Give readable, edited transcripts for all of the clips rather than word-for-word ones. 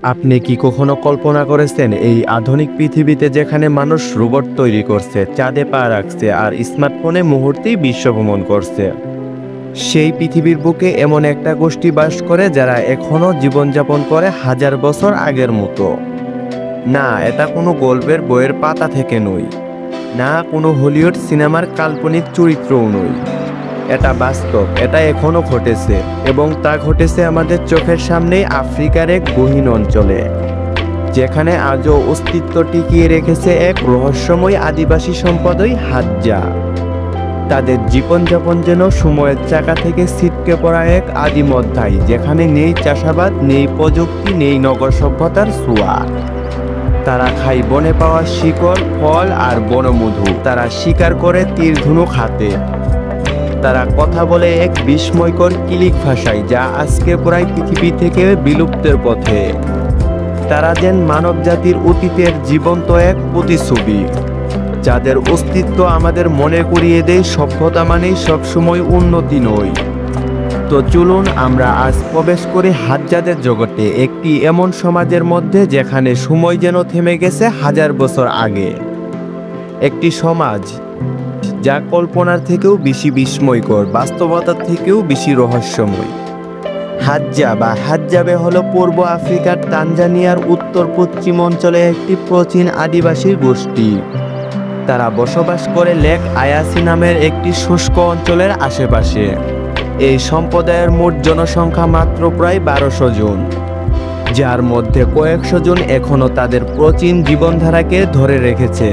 আপনি কি কখনো কল্পনা করেছেন এই আধুনিক পৃথিবীতে যেখানে মানুষ রোবট তৈরি করছে, চাঁদে পা রাখছে আর স্মার্টফোনে মুহূর্তেই বিশ্ব ভ্রমণ করছে, সেই পৃথিবীর বুকে এমন একটা গোষ্ঠী বাস করে যারা এখনো জীবনযাপন করে হাজার বছর আগের মতো? না, এটা কোনো গল্পের বইয়ের পাতা থেকে নয়, না কোনো হলিউড সিনেমার কাল্পনিক চরিত্রও নয়। এটা বাস্তব, এটা এখনো ঘটেছে, এবং তা ঘটেছে আমাদের চোখের সামনেই আফ্রিকার এক গহীন অঞ্চলে, যেখানে আজও অস্তিত্ব টিকিয়ে রেখেছে এক রহস্যময় আদিবাসী সম্প্রদায় হাজ্জা। তাদের জীবনযাপন যেন সময়ের চাকা থেকে ছিটকে পড়া এক আদিম অধ্যায়, যেখানে নেই চাষাবাদ, নেই প্রযুক্তি, নেই নগর সভ্যতার ছোঁয়া। তারা খায় বনে পাওয়া শিকড়, ফল আর বনমধু। তারা শিকার করে তীর ধনুক হাতে। তারা কথা বলে এক বিস্ময়কর কিলিক ভাষায়, যা আজকে প্রায় পৃথিবী থেকে বিলুপ্তের পথে। তারা যেন মানব জাতির অতীতের জীবন্ত এক প্রতিচ্ছবি, যাদের অস্তিত্ব আমাদের মনে করিয়ে দেয় সভ্যতা মানেই সবসময় উন্নতি নয়। তো চলুন আমরা আজ প্রবেশ করি হাজ্জাদের জগতে, একটি এমন সমাজের মধ্যে যেখানে সময় যেন থেমে গেছে হাজার বছর আগে। একটি সমাজ যা কল্পনার থেকেও বেশি বিস্ময়কর, বাস্তবতার থেকেও বেশি রহস্যময়। হাজ্জা বা হাজ্জাবে হলো পূর্ব আফ্রিকার তানজানিয়ার উত্তর পশ্চিম অঞ্চলে একটি প্রাচীন আদিবাসী গোষ্ঠী। তারা বসবাস করে লেক আয়াসি নামের একটি শুষ্ক অঞ্চলের আশেপাশে। এই সম্প্রদায়ের মোট জনসংখ্যা মাত্র প্রায় 1200 জন, যার মধ্যে কয়েকশো জন এখনও তাদের প্রাচীন জীবনধারাকে ধরে রেখেছে।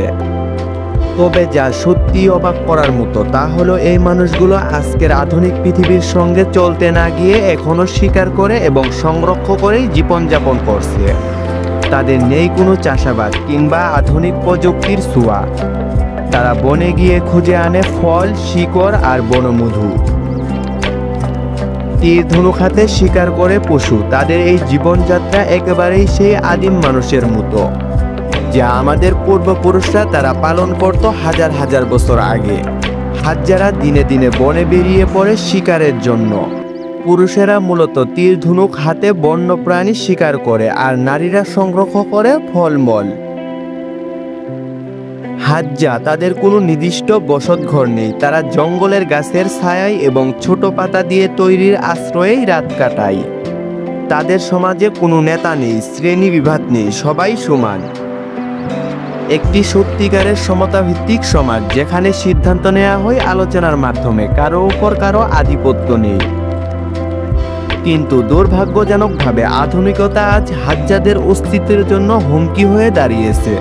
তবে যা সত্যি অবাক করার মতো তা হলো এই মানুষগুলো আজকের আধুনিক পৃথিবীর সঙ্গে চলতে না গিয়ে এখনও শিকার করে এবং সংরক্ষণ করেই জীবনযাপন করছে। তাদের নেই কোনো চাষাবাদ কিংবা আধুনিক প্রযুক্তির ছোঁয়া। তারা বনে গিয়ে খুঁজে আনে ফল, শিকড় আর বনমধু। তীর ধনুক হাতে শিকার করে পশু। তাদের এই জীবনযাত্রা একেবারেই সেই আদিম মানুষের মতো, যা আমাদের পূর্বপুরুষরা তারা পালন করত হাজার হাজার বছর আগে। হাজ্জারা দিনে দিনে বনে বেরিয়ে পড়ে শিকারের জন্য। পুরুষেরা মূলত তীর ধনুক হাতে বন্য প্রাণী শিকার করে, আর নারীরা সংরক্ষণ করে ফলমূল। হাজ্জা তাদের কোনো নির্দিষ্ট বসতঘর নেই। তারা জঙ্গলের গাছের ছায়ায় এবং ছোট পাতা দিয়ে তৈরির আশ্রয়েই রাত কাটায়। তাদের সমাজে কোনো নেতা নেই, শ্রেণী বিভাগ নেই, সবাই সমান। একটি সত্যিকারের সমতাভিত্তিক সমাজ, যেখানে সিদ্ধান্ত নেওয়া হয় আলোচনার মাধ্যমে, কারো উপর কারো আধিপত্য নেই। কিন্তু দুর্ভাগ্যজনকভাবে আধুনিকতা আজ হাজ্জাদের অস্তিত্বের জন্য হুমকি হয়ে দাঁড়িয়েছে।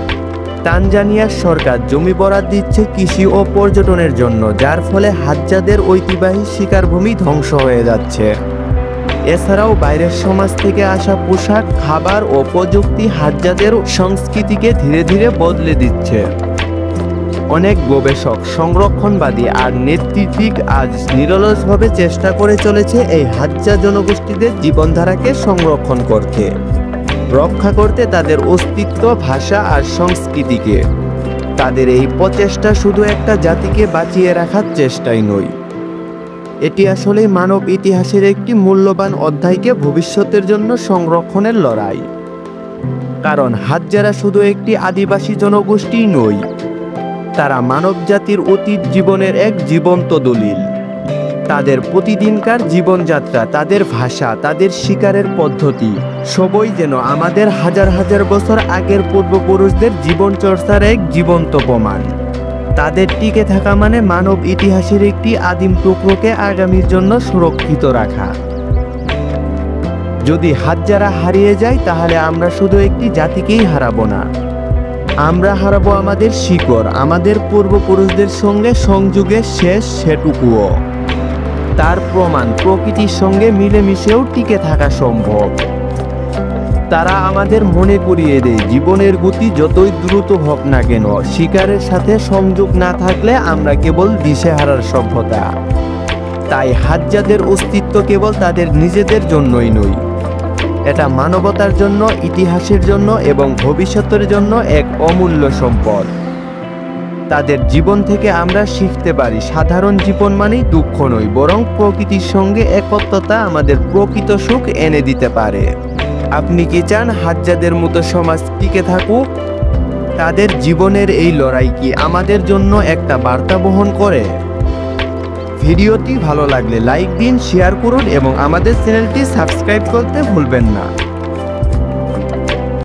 তানজানিয়ার সরকার জমি বরাদ্দ দিচ্ছে কৃষি ও পর্যটনের জন্য, যার ফলে হাজ্জাদের ঐতিহ্যবাহী শিকারভূমি ধ্বংস হয়ে যাচ্ছে। এছাড়াও বাইরের সমাজ থেকে আসা পোশাক, খাবার ও প্রযুক্তি হাজ্জাদের সংস্কৃতিকে ধীরে ধীরে বদলে দিচ্ছে। অনেক গবেষক, সংরক্ষণবাদী আর নেতৃত্বিক আজ নিরলসভাবে চেষ্টা করে চলেছে এই হাজ্জা জনগোষ্ঠীদের জীবনধারাকে সংরক্ষণ করতে, রক্ষা করতে তাদের অস্তিত্ব, ভাষা আর সংস্কৃতিকে। তাদের এই প্রচেষ্টা শুধু একটা জাতিকে বাঁচিয়ে রাখার চেষ্টাই নয়, এটি আসলে মানব ইতিহাসের একটি মূল্যবান অধ্যায়কে ভবিষ্যতের জন্য সংরক্ষণের লড়াই। কারণ হাজ্জারা শুধু একটি আদিবাসী জনগোষ্ঠী নয়, তারা মানব জাতির অতীত জীবনের এক জীবন্ত দলিল। তাদের প্রতিদিনকার জীবনযাত্রা, তাদের ভাষা, তাদের শিকারের পদ্ধতি সবই যেন আমাদের হাজার হাজার বছর আগের পূর্বপুরুষদের জীবন চর্চার এক জীবন্ত প্রমাণ। তাদের টিকে থাকা মানে মানব ইতিহাসের একটি আদিম টুকরোকে আগামীর জন্য সুরক্ষিত রাখা। যদি হাজ্জারা হারিয়ে যায়, তাহলে আমরা শুধু একটি জাতিকেই হারাবো না, আমরা হারাবো আমাদের শিকড়, আমাদের পূর্বপুরুষদের সঙ্গে সংযোগের শেষ সেটুকুও। তার প্রমাণ প্রকৃতির সঙ্গে মিলেমিশেও টিকে থাকা সম্ভব। তারা আমাদের মনে করিয়ে দেয়, জীবনের গতি যতই দ্রুত হোক না কেন, শিকারের সাথে সংযোগ না থাকলে আমরা কেবল দিশেহারার সভ্যতা। তাই হাজ্জাদের অস্তিত্ব কেবল তাদের নিজেদের জন্যই নয়, এটা মানবতার জন্য, ইতিহাসের জন্য এবং ভবিষ্যতের জন্য এক অমূল্য সম্পদ। তাদের জীবন থেকে আমরা শিখতে পারি, সাধারণ জীবন মানেই দুঃখ নয়, বরং প্রকৃতির সঙ্গে একত্রতা আমাদের প্রকৃত সুখ এনে দিতে পারে। আপনি কি চান হাজ্জাদের মতো সমাজ টিকে থাকুক? তাদের জীবনের এই লড়াই কি আমাদের জন্য একটা বার্তা বহন করে? ভিডিওটি ভালো লাগলে লাইক দিন, শেয়ার করুন এবং আমাদের চ্যানেলটি সাবস্ক্রাইব করতে ভুলবেন না।